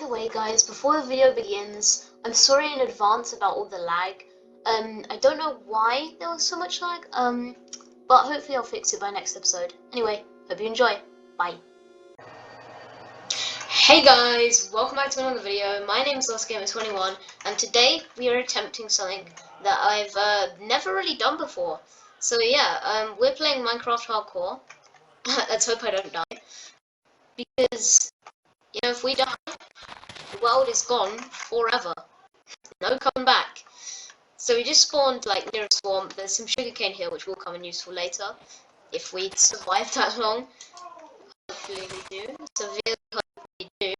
the way, guys, before the video begins, I'm sorry in advance about all the lag. I don't know why there was so much lag, but hopefully I'll fix it by next episode. Anyway, hope you enjoy. Bye. Hey guys, welcome back to another video. My name is LostGamer21, and today we are attempting something that I've never really done before. So yeah, we're playing Minecraft Hardcore. Let's hope I don't die, because you know, if we die, the world is gone forever. No coming back. So we just spawned like near a swamp. There's some sugarcane here which will come in useful later if we survive that long. Hopefully we do. Severely hope we do.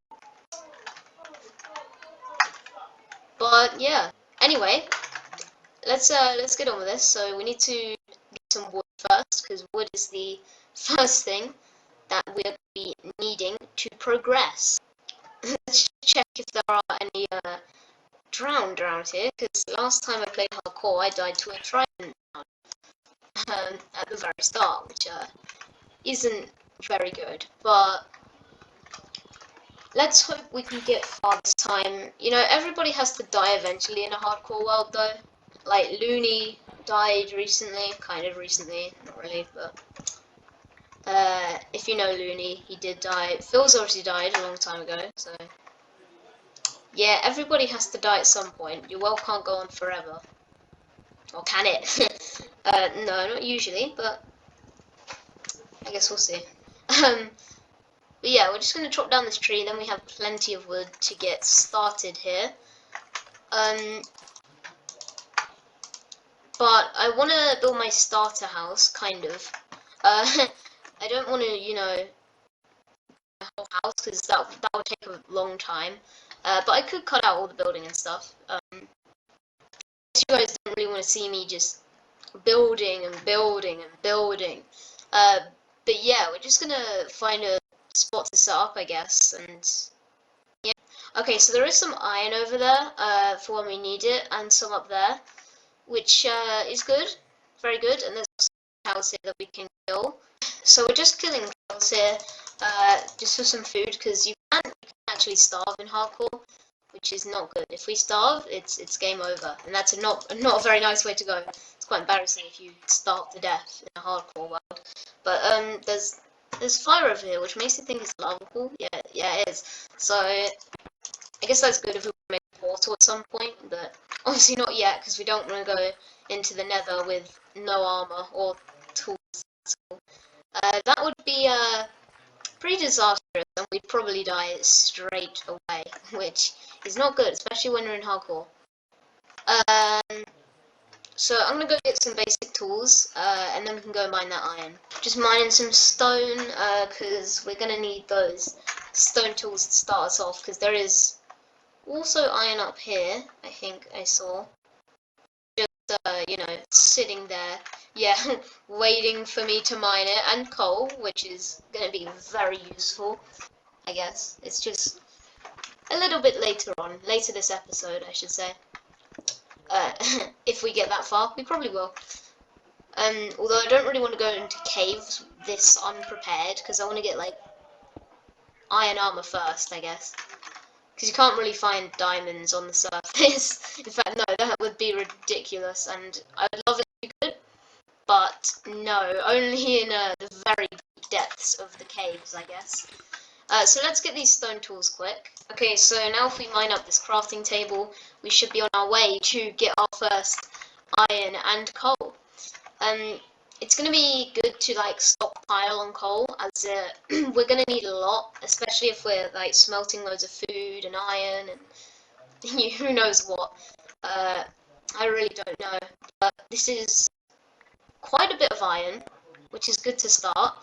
But yeah. Anyway, let's get on with this. So we need to get some wood first, because wood is the first thing that we'll be needing to progress. Let's check if there are any drowned around here, because last time I played hardcore I died to a trident at the very start, which isn't very good, but let's hope we can get far this time. You know, everybody has to die eventually in a hardcore world though. Like Looney died recently, kind of recently, not really, but if you know Looney, he did die. Phil's obviously died a long time ago, so yeah, everybody has to die at some point. Your world can't go on forever. Or can it? No, not usually, but I guess we'll see. But yeah, we're just going to chop down this tree, then we have plenty of wood to get started here. But I want to build my starter house, kind of. I don't want to, you know, a whole house, because that would take a long time. But I could cut out all the building and stuff. You guys don't really want to see me just building and building and building. But yeah, we're just gonna find a spot to set up, I guess, and yeah. Okay, so there is some iron over there for when we need it, and some up there, which is good, very good. And there's also cows here that we can kill. So we're just killing cows here, just for some food, because you can actually starve in hardcore, which is not good. If we starve, it's game over, and that's not a very nice way to go. It's quite embarrassing if you starve to death in a hardcore world. But there's fire over here, which makes me think it's lava pool. Yeah, it is. So I guess that's good if we make a portal at some point, but obviously not yet, because we don't want to go into the Nether with no armor or tools at all. That would be pretty disastrous, and we'd probably die straight away, which is not good, especially when you're in hardcore. So I'm gonna go get some basic tools, and then we can go mine that iron. Just mining some stone, because we're gonna need those stone tools to start us off, because there is also iron up here, I think I saw. Just, you know, sitting there, yeah, waiting for me to mine it, and coal, which is gonna be very useful, I guess. It's just a little bit later on, later this episode, I should say. If we get that far, we probably will. Although I don't really want to go into caves this unprepared, because I want to get, like, iron armor first, I guess. Because you can't really find diamonds on the surface. In fact, no, that would be ridiculous, and I would love it if you could, but no, only in the very deep depths of the caves, I guess. So let's get these stone tools quick. Okay, so now if we mine up this crafting table, we should be on our way to get our first iron and coal. It's going to be good to like stockpile on coal, as we're going to need a lot, especially if we're like smelting loads of food and iron and who knows what. I really don't know, but this is quite a bit of iron, which is good to start.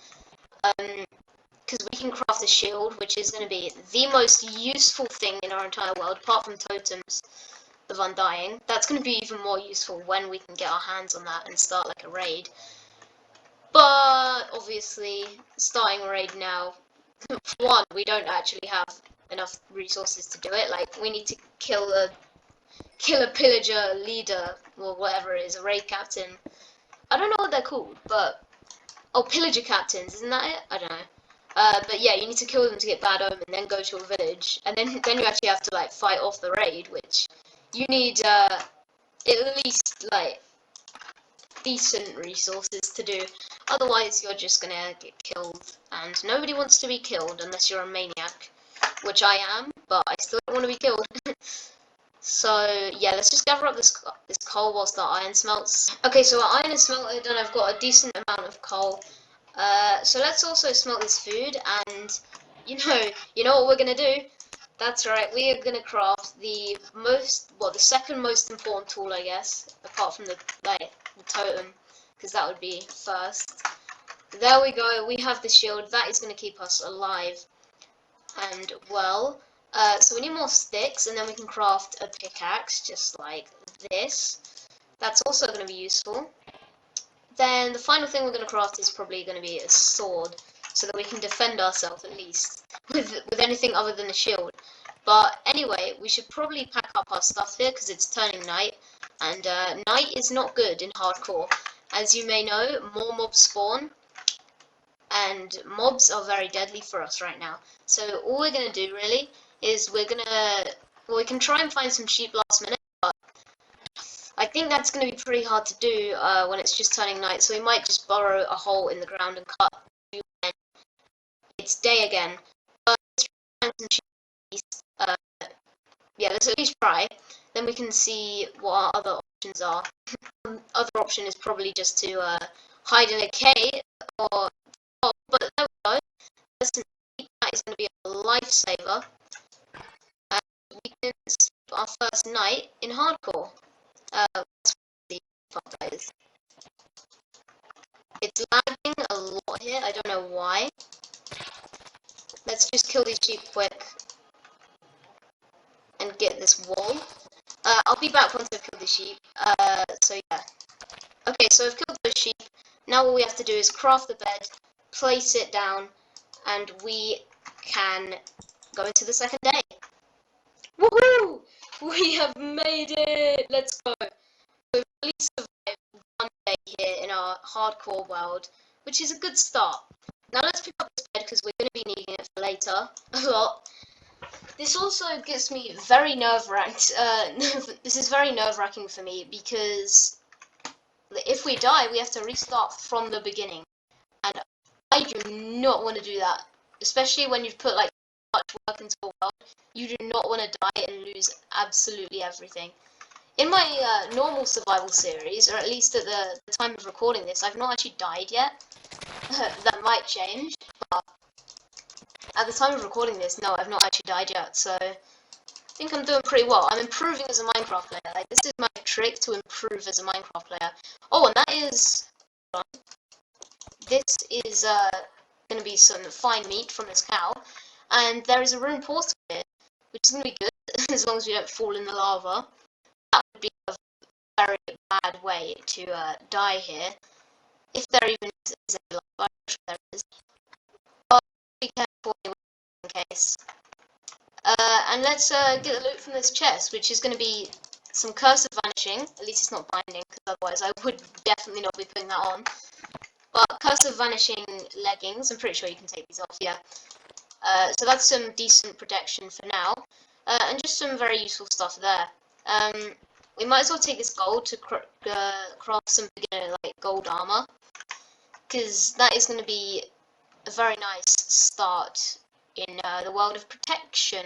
Because we can craft a shield, which is going to be the most useful thing in our entire world, apart from totems of undying. That's going to be even more useful when we can get our hands on that and start like a raid. But obviously, starting a raid now, for one, we don't actually have enough resources to do it. Like, we need to kill a pillager leader, or whatever it is, a raid captain. I don't know what they're called, but oh, pillager captains, isn't that it? I don't know. But yeah, you need to kill them to get Bad Omen, then go to your village, and then you actually have to like fight off the raid, which you need at least like decent resources to do. Otherwise, you're just gonna get killed, and nobody wants to be killed unless you're a maniac, which I am, but I still don't want to be killed. So yeah, let's just gather up this coal whilst the iron smelts. Okay, so our iron is smelted, and I've got a decent amount of coal. So let's also smelt this food, and you know what we're gonna do? That's right, we are gonna craft the the second most important tool, I guess, apart from the totem, because that would be first. There we go. We have the shield. That is gonna keep us alive and well. So we need more sticks, and then we can craft a pickaxe, just like this. That's also gonna be useful. Then the final thing we're going to craft is probably going to be a sword, so that we can defend ourselves at least with anything other than a shield. But anyway, we should probably pack up our stuff here because it's turning night, and night is not good in hardcore. As you may know, more mobs spawn, and mobs are very deadly for us right now. So all we're going to do really is we can try and find some sheep last minute, but I think that's going to be pretty hard to do when it's just turning night, so we might just burrow a hole in the ground and cut when it's day again. But let's try and find some cheese. Yeah, let's at least try. Then we can see what our other options are. Other option is probably just to hide in a cave, or but there we go. That is going to be a lifesaver. And we can sleep our first night in hardcore. Let's see what that is. It's lagging a lot here, I don't know why. Let's just kill these sheep quick and get this wall. I'll be back once I've killed the sheep. So yeah. Okay, so I've killed those sheep. Now all we have to do is craft the bed, place it down, and we can go into the second day. Woohoo! We have made it! Let's go. We've at least survived one day here in our hardcore world, which is a good start. Now let's pick up this bed because we're going to be needing it for later a lot. This also gets me very nerve-wracked. This is very nerve-wracking for me because if we die, we have to restart from the beginning, and I do not want to do that. Especially when you've put like much work into a world, you do not want to die and lose absolutely everything. In my normal survival series, or at least at the time of recording this, I've not actually died yet. That might change, but at the time of recording this, no, I've not actually died yet, so I think I'm doing pretty well. I'm improving as a Minecraft player. Like, this is my trick to improve as a Minecraft player. Oh, and that is... This is going to be some fine meat from this cow, and there is a rune portal here, which is going to be good, as long as we don't fall in the lava. That would be a very bad way to die here, if there even is a lava. I'm not sure there is. But be careful in case. And let's get the loot from this chest, which is going to be some Curse of Vanishing. At least it's not binding, because otherwise I would definitely not be putting that on. But Curse of Vanishing leggings, I'm pretty sure you can take these off, yeah. So that's some decent protection for now. And just some very useful stuff there. We might as well take this gold to craft some beginner like gold armor, because that is going to be a very nice start in the world of protection.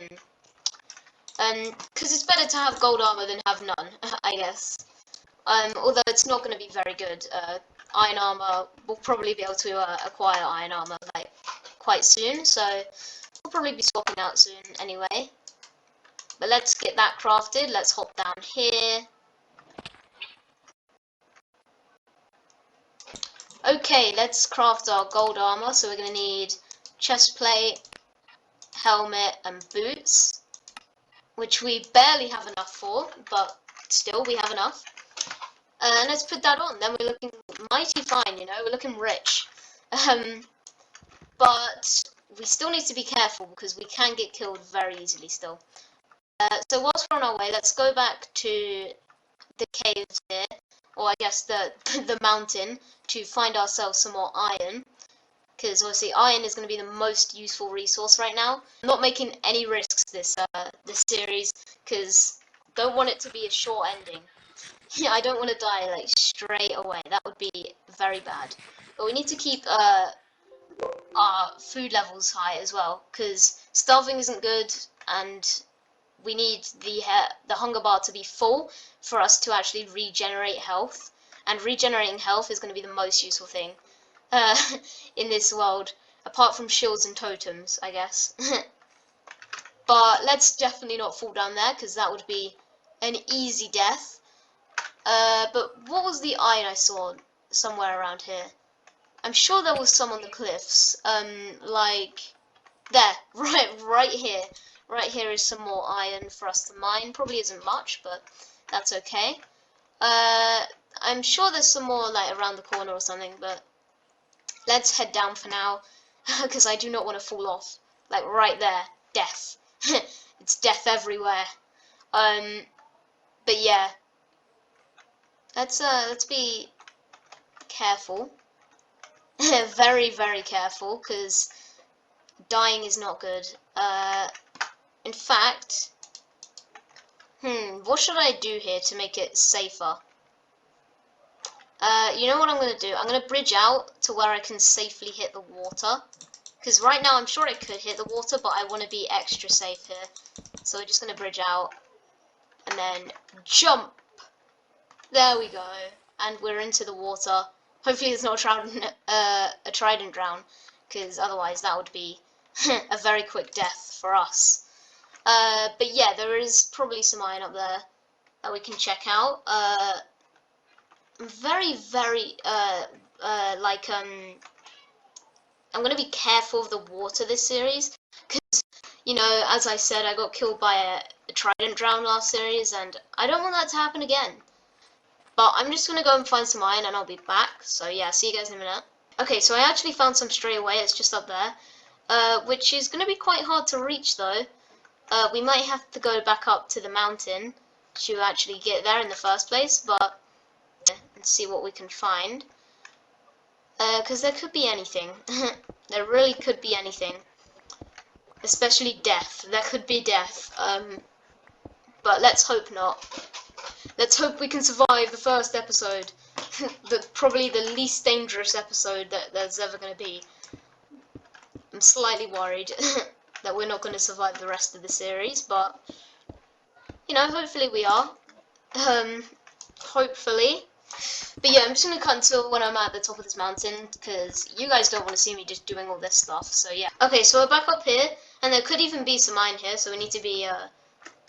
Because it's better to have gold armor than have none, I guess. Although it's not going to be very good. Iron armor, we'll probably be able to acquire iron armor like quite soon, so we'll probably be swapping out soon anyway. But let's get that crafted. Let's hop down here. Okay, let's craft our gold armor. So we're going to need chest plate, helmet, and boots, which we barely have enough for, but still we have enough. And let's put that on. Then we're looking mighty fine, you know. We're looking rich. But we still need to be careful because we can get killed very easily still. So whilst we're on our way, let's go back to the caves here, or I guess the the mountain, to find ourselves some more iron. because obviously iron is going to be the most useful resource right now. I'm not making any risks this series, because don't want it to be a short ending. Yeah, I don't want to die like straight away. That would be very bad. But we need to keep our food levels high as well, because starving isn't good, and we need the hunger bar to be full for us to actually regenerate health. And regenerating health is going to be the most useful thing uh, in this world, apart from shields and totems, I guess. But let's definitely not fall down there, because that would be an easy death. But what was the iron I saw somewhere around here? I'm sure there was some on the cliffs. Like there, right here. Right here is some more iron for us to mine. Probably isn't much, but that's okay. I'm sure there's some more like around the corner or something, but let's head down for now, because I do not want to fall off. Like right there, death. It's death everywhere. But yeah, let's be careful. Very, very careful, because dying is not good. In fact, what should I do here to make it safer? You know what I'm going to do? I'm going to bridge out to where I can safely hit the water. Because right now I'm sure I could hit the water, but I want to be extra safe here. So we're just going to bridge out. And then jump! There we go. And we're into the water. Hopefully it's not a trident drown. Because otherwise that would be a very quick death for us. But yeah, there is probably some iron up there that we can check out. Very, very, I'm going to be careful of the water this series, because, you know, as I said, I got killed by a trident drown last series, and I don't want that to happen again. But I'm just going to go and find some iron, and I'll be back. So yeah, see you guys in a minute. Okay, so I actually found some straight away. It's just up there, which is going to be quite hard to reach, though. We might have to go back up to the mountain to actually get there in the first place, but and see what we can find. Because there could be anything. There really could be anything. Especially death. There could be death. But let's hope not. Let's hope we can survive the first episode. Probably the least dangerous episode that there's ever going to be. I'm slightly worried that we're not going to survive the rest of the series, but, you know, hopefully we are. Hopefully. But yeah, I'm just going to cut until when I'm at the top of this mountain, because you guys don't want to see me just doing all this stuff, so yeah. Okay, so we're back up here, and there could even be some iron here, so we need to be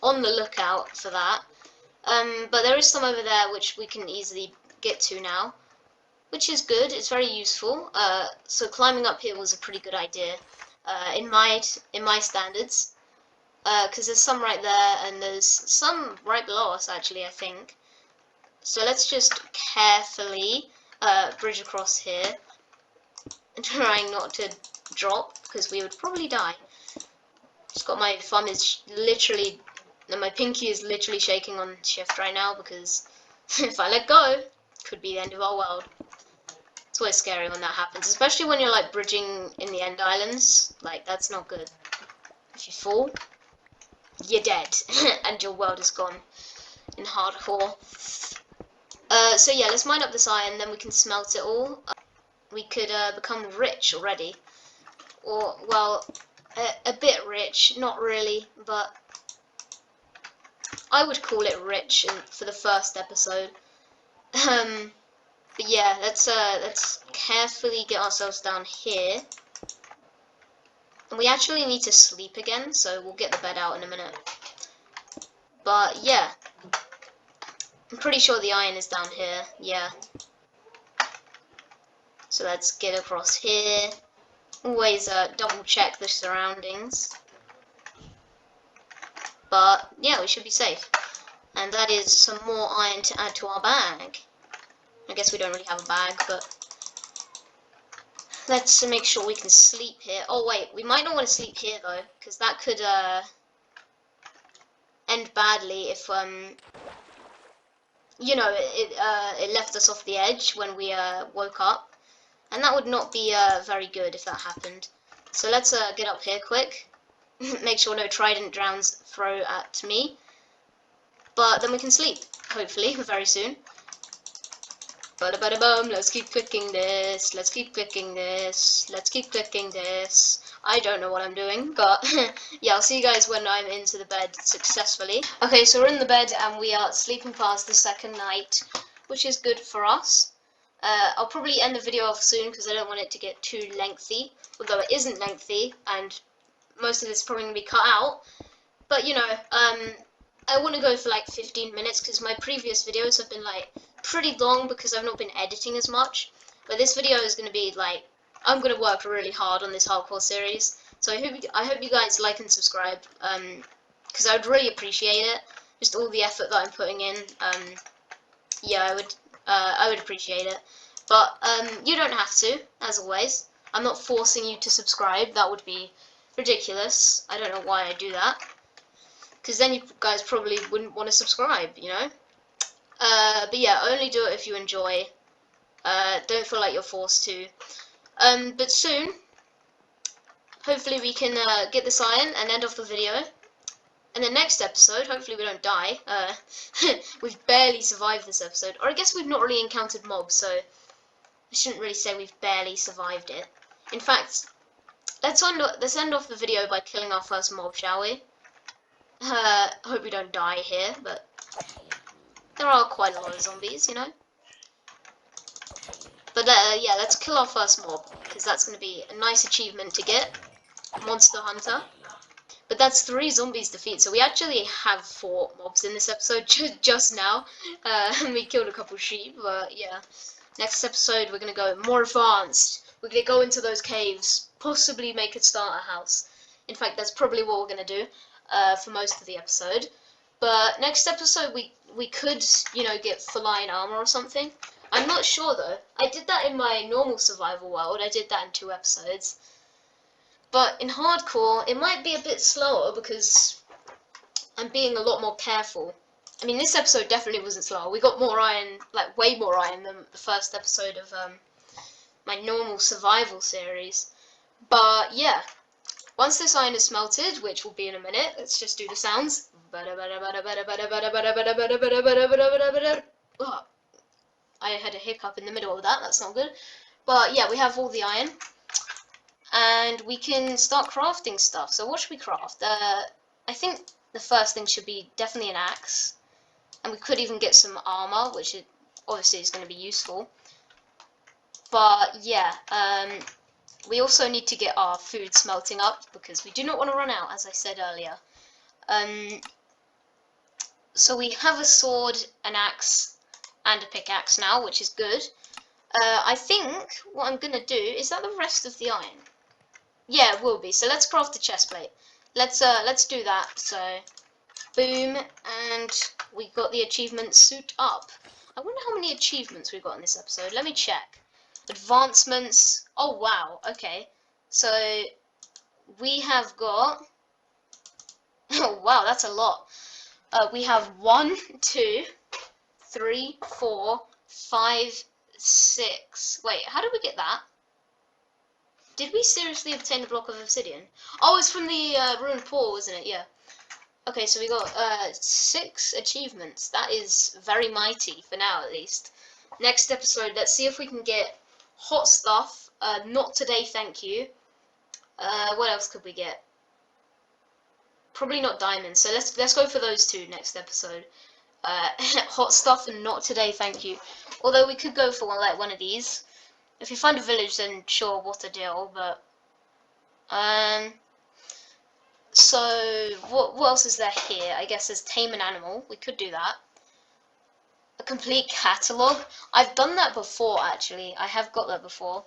on the lookout for that. But there is some over there which we can easily get to now, which is good. It's very useful. So climbing up here was a pretty good idea in my standards, because there's some right there, and there's some right below us actually, I think. So let's just carefully bridge across here, trying not to drop, because we would probably die. Just got my thumb is literally, and my pinky is literally shaking on shift right now, because if I let go, it could be the end of our world. It's always scary when that happens, especially when you're like bridging in the end islands. Like, that's not good. If you fall, you're dead, and your world is gone in hardcore. So yeah, let's mine up this iron, then we can smelt it all. We could become rich already. Or, well, a bit rich, not really, but I would call it rich for the first episode. But yeah, let's carefully get ourselves down here. And we actually need to sleep again, so we'll get the bed out in a minute. But yeah, I'm pretty sure the iron is down here, yeah. So let's get across here. Always double check the surroundings. But yeah, we should be safe. And that is some more iron to add to our bag. I guess we don't really have a bag, but let's make sure we can sleep here. Oh wait, we might not want to sleep here though, because that could end badly if you know, it left us off the edge when we woke up. And that would not be very good if that happened. So let's get up here quick. Make sure no trident drowns throw at me. But then we can sleep, hopefully, very soon. Bada bada bum, let's keep clicking this, let's keep clicking this, let's keep clicking this. I don't know what I'm doing, but yeah, I'll see you guys when I'm into the bed successfully. Okay, so we're in the bed and we are sleeping past the second night, which is good for us. I'll probably end the video off soon because I don't want it to get too lengthy, although it isn't lengthy, and most of this is probably going to be cut out. But, you know, I want to go for like 15 minutes because my previous videos have been like pretty long because I've not been editing as much. But this video is going to be like, I'm going to work really hard on this hardcore series. So I hope you guys like and subscribe, because I would really appreciate it. Just all the effort that I'm putting in. Yeah, I would appreciate it. But you don't have to, as always. I'm not forcing you to subscribe. That would be ridiculous. I don't know why I do that. Because then you guys probably wouldn't want to subscribe, you know? But yeah, only do it if you enjoy. Don't feel like you're forced to. But soon, hopefully we can get this iron and end off the video. In the next episode, hopefully we don't die. We've barely survived this episode. Or I guess we've not really encountered mobs, so I shouldn't really say we've barely survived it. In fact, let's end off the video by killing our first mob, shall we? Hope we don't die here, but there are quite a lot of zombies, you know. But yeah, let's kill our first mob, because that's going to be a nice achievement to get. Monster Hunter. But that's 3 zombies defeat, so we actually have 4 mobs in this episode just now. And we killed a couple sheep, but yeah. Next episode, we're going to go more advanced. We're going to go into those caves, possibly make a starter house. In fact, that's probably what we're going to do for most of the episode. But next episode, we could, you know, get full iron armor or something. I'm not sure, though. I did that in my normal survival world. I did that in 2 episodes. But in hardcore, it might be a bit slower because I'm being a lot more careful. I mean, this episode definitely wasn't slower. We got more iron, like way more iron than the first episode of my normal survival series. But yeah, once this iron is smelted, which will be in a minute, let's just do the sounds. Oh, I had a hiccup in the middle of that, that's not good. But yeah, we have all the iron. And we can start crafting stuff. So what should we craft? I think the first thing should be definitely an axe. And we could even get some armor, which obviously is going to be useful. But yeah, we also need to get our food smelting up because we do not want to run out, as I said earlier. So we have a sword, an axe, and a pickaxe now, which is good. I think what I'm going to do, is that the rest of the iron? Yeah, it will be. So let's craft a chest plate. Let's do that. So boom, and we got the achievement suit up. I wonder how many achievements we've got in this episode. Let me check. Advancements. Oh wow. Okay. So we have got. Oh wow, that's a lot. We have 1, 2, 3, 4, 5, 6. Wait, how did we get that? Did we seriously obtain a block of obsidian? Oh, it's from the ruined pool, wasn't it? Yeah. Okay, so we got 6 achievements. That is very mighty, for now at least. Next episode, let's see if we can get hot stuff. Not today, thank you. What else could we get? Probably not diamonds, so let's go for those 2 next episode. Hot stuff and not today, thank you. Although we could go for one of these. If you find a village, then sure, what a deal, but... So, what else is there here? I guess there's tame an animal. We could do that. A complete catalogue. I've done that before, actually. I have got that before.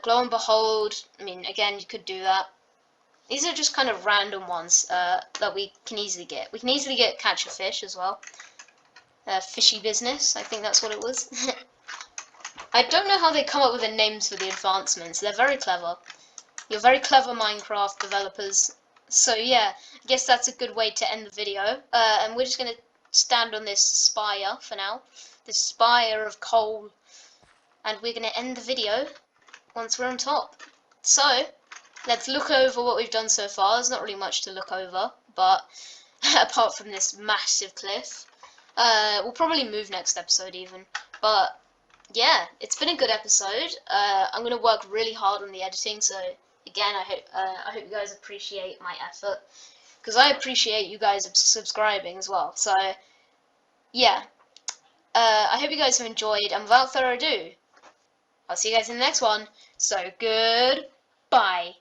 Glow and behold. I mean, again, you could do that. These are just kind of random ones that we can easily get. We can easily get catch a fish as well. Fishy business. I think that's what it was. I don't know how they come up with the names for the advancements. They're very clever. You're very clever, Minecraft developers. So yeah, I guess that's a good way to end the video. And we're just going to stand on this spire for now. This spire of coal. and we're going to end the video once we're on top. So, let's look over what we've done so far. There's not really much to look over, but apart from this massive cliff. We'll probably move next episode even, but yeah, it's been a good episode. I'm going to work really hard on the editing, so again, I hope you guys appreciate my effort, because I appreciate you guys subscribing as well. So yeah, I hope you guys have enjoyed, and without further ado, I'll see you guys in the next one. So goodbye.